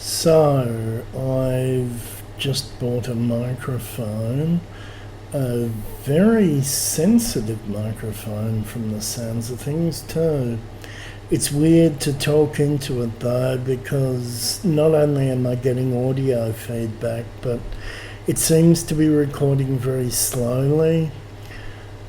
So, I've just bought a microphone, a very sensitive microphone from the sounds of things too. It's weird to talk into it though, because not only am I getting audio feedback, but it seems to be recording very slowly.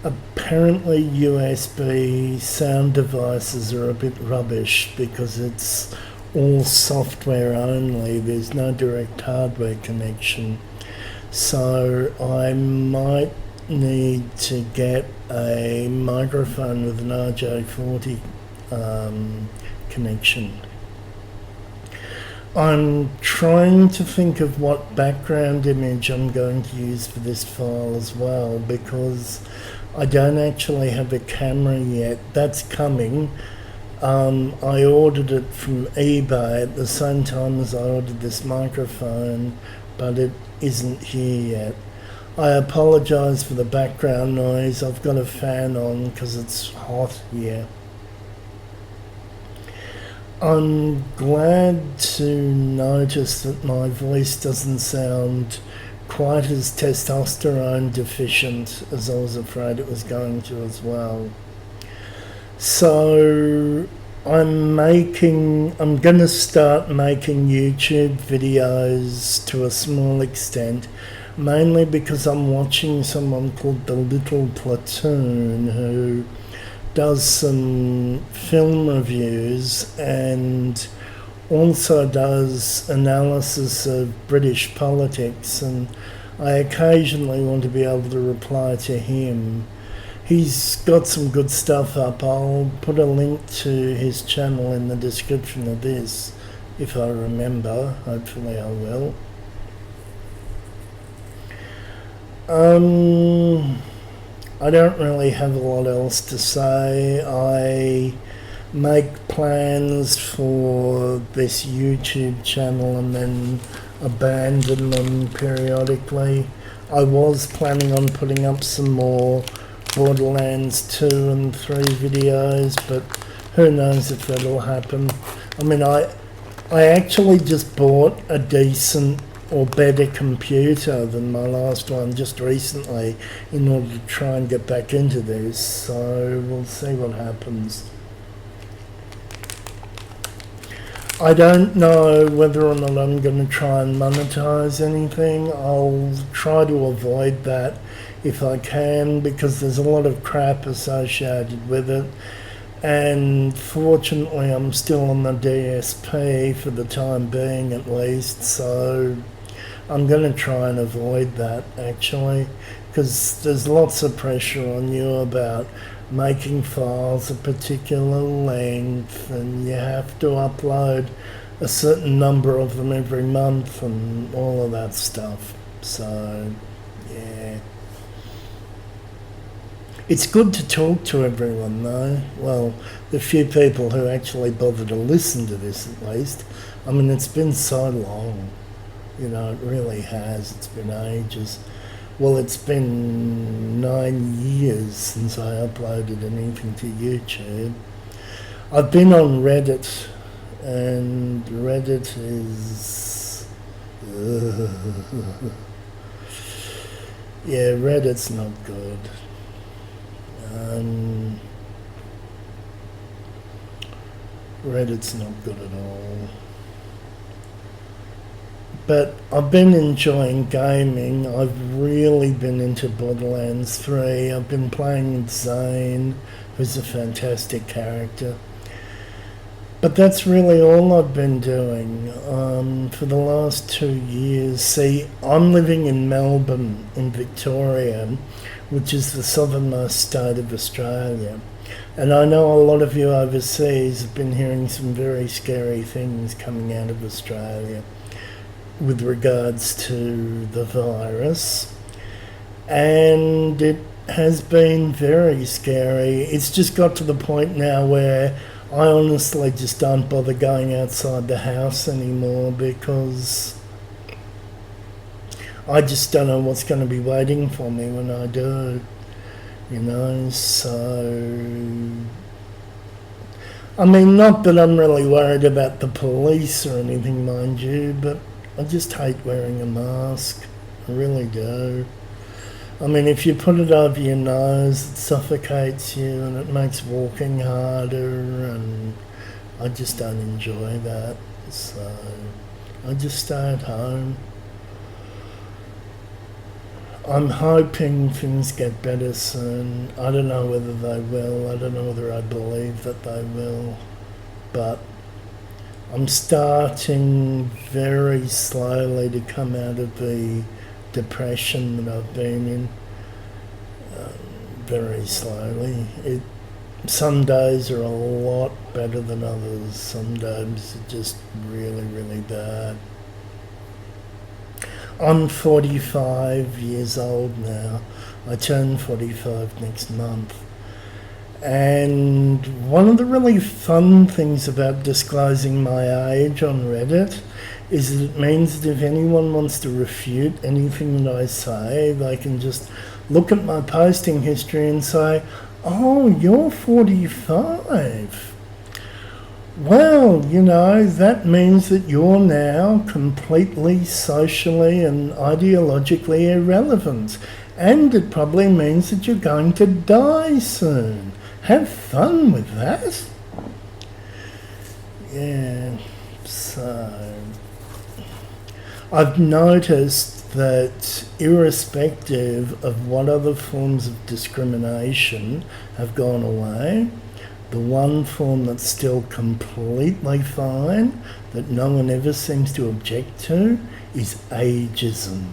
Apparently USB sound devices are a bit rubbish because it's all software only, there's no direct hardware connection. So I might need to get a microphone with an RJ40 connection. I'm trying to think of what background image I'm going to use for this file as well, because I don't actually have a camera yet. That's coming. I ordered it from eBay at the same time as I ordered this microphone, but it isn't here yet. I apologise for the background noise. I've got a fan on because it's hot here. I'm glad to notice that my voice doesn't sound quite as testosterone deficient as I was afraid it was going to as well. So I'm going to start making YouTube videos to a small extent, mainly because I'm watching someone called the Little Platoon who does some film reviews and also does analysis of British politics, and I occasionally want to be able to reply to him. He's got some good stuff up. I'll put a link to his channel in the description of this, if I remember. Hopefully I will. I don't really have a lot else to say. I make plans for this YouTube channel and then abandon them periodically. I was planning on putting up some more Borderlands 2 and 3 videos, but who knows if that'll happen. I mean, I actually just bought a decent or better computer than my last one just recently in order to try and get back into this, so we'll see what happens. I don't know whether or not I'm going to try and monetize anything. I'll try to avoid that if I can, because there's a lot of crap associated with it, and fortunately I'm still on the DSP for the time being at least, so I'm going to try and avoid that actually, because there's lots of pressure on you about making files a particular length, and you have to upload a certain number of them every month and all of that stuff. So yeah, it's good to talk to everyone though. Well, the few people who actually bother to listen to this at least. I mean, it's been so long, you know, it really has. It's been ages. Well, it's been 9 years since I uploaded anything to YouTube. I've been on Reddit, and Reddit is... yeah, Reddit's not good. Reddit's not good at all. But I've been enjoying gaming. I've really been into Borderlands 3. I've been playing with Zane, who's a fantastic character. But that's really all I've been doing for the last 2 years. See, I'm living in Melbourne, in Victoria, which is the southernmost state of Australia. And I know a lot of you overseas have been hearing some very scary things coming out of Australia with regards to the virus, and it has been very scary. It's just got to the point now where I honestly just don't bother going outside the house anymore, because I just don't know what's going to be waiting for me when I do, you know. So I mean, not that I'm really worried about the police or anything, mind you, but I just hate wearing a mask. I really do. I mean, if you put it over your nose, it suffocates you and it makes walking harder, and I just don't enjoy that. So I just stay at home. I'm hoping things get better soon. I don't know whether they will. I don't know whether I believe that they will. But I'm starting very slowly to come out of the depression that I've been in. Very slowly. Some days are a lot better than others. Some days are just really, really bad. I'm 45 years old now. I turn 45 next month. And one of the really fun things about disclosing my age on Reddit is that it means that if anyone wants to refute anything that I say, they can just look at my posting history and say, "Oh, you're 45. Well, you know, that means that you're now completely socially and ideologically irrelevant. And it probably means that you're going to die soon. Have fun with that." Yeah, so I've noticed that irrespective of what other forms of discrimination have gone away, the one form that's still completely fine, that no one ever seems to object to, is ageism.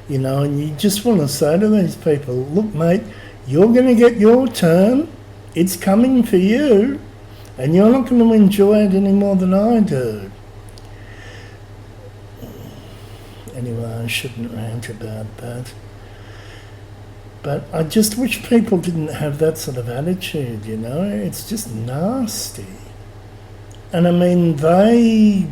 You know, and you just want to say to these people, look, mate, you're going to get your turn. It's coming for you. And you're not going to enjoy it any more than I do. Anyway, I shouldn't rant about that. But I just wish people didn't have that sort of attitude, you know? It's just nasty. And I mean, I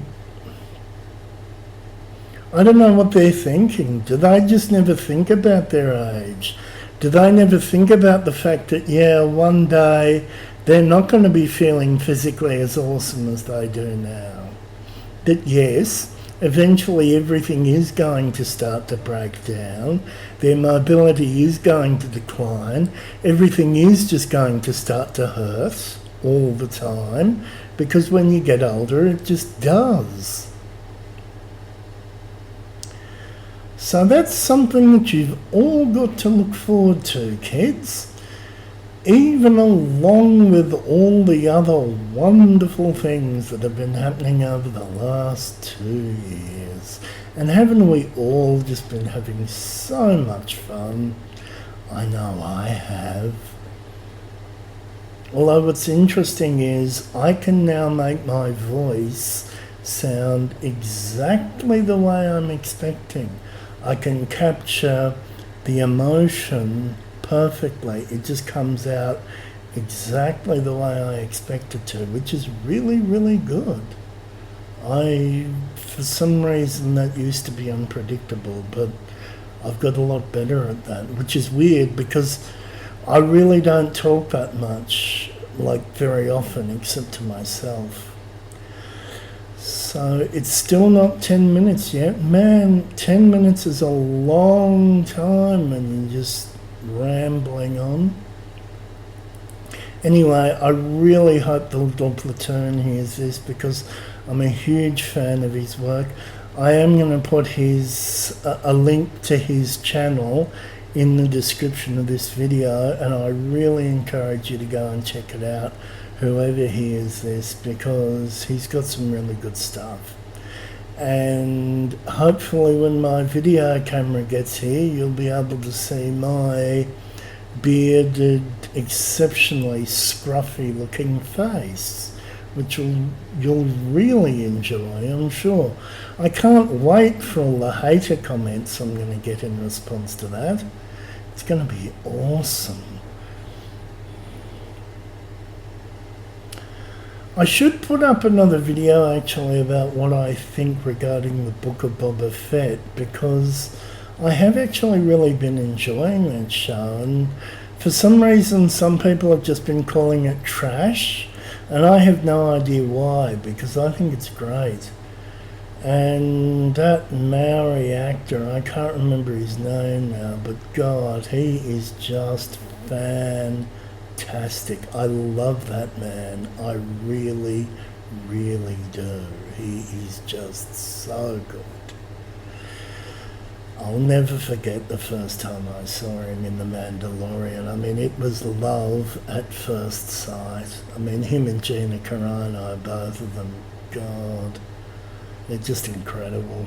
don't know what they're thinking. Do they just never think about their age? Do they never think about the fact that, yeah, one day they're not going to be feeling physically as awesome as they do now? That, yes, eventually everything is going to start to break down. Their mobility is going to decline. Everything is just going to start to hurt all the time, because when you get older, it just does. So that's something that you've all got to look forward to, kids. Even along with all the other wonderful things that have been happening over the last 2 years. And haven't we all just been having so much fun? I know I have. Although what's interesting is I can now make my voice sound exactly the way I'm expecting. I can capture the emotion perfectly. It just comes out exactly the way I expect it to, which is really, really good. For some reason, that used to be unpredictable, but I've got a lot better at that, which is weird because I really don't talk that much, like very often, except to myself. So it's still not 10 minutes yet. Man, 10 minutes is a long time and you're just rambling on. Anyway, I really hope the Little Platoon hears this because I'm a huge fan of his work. I am going to put a link to his channel in the description of this video, and I really encourage you to go and check it out, whoever hears this, because he's got some really good stuff. And hopefully when my video camera gets here, you'll be able to see my bearded, exceptionally scruffy looking face, which you'll really enjoy, I'm sure. I can't wait for all the hater comments I'm going to get in response to that. It's going to be awesome. I should put up another video actually about what I think regarding the Book of Boba Fett, because I have actually really been enjoying that show, and For some reason, some people have just been calling it trash, and I have no idea why, because I think it's great. And that Maori actor, I can't remember his name now, but God, he is just fantastic. I love that man. I really, really do. He is just so good. I'll never forget the first time I saw him in The Mandalorian. I mean, it was love at first sight. I mean, him and Gina Carano, both of them, God, they're just incredible.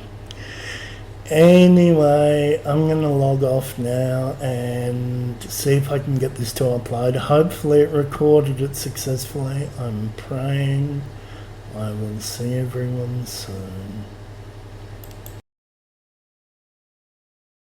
Anyway, I'm going to log off now and see if I can get this to upload. Hopefully it recorded it successfully. I'm praying I will see everyone soon.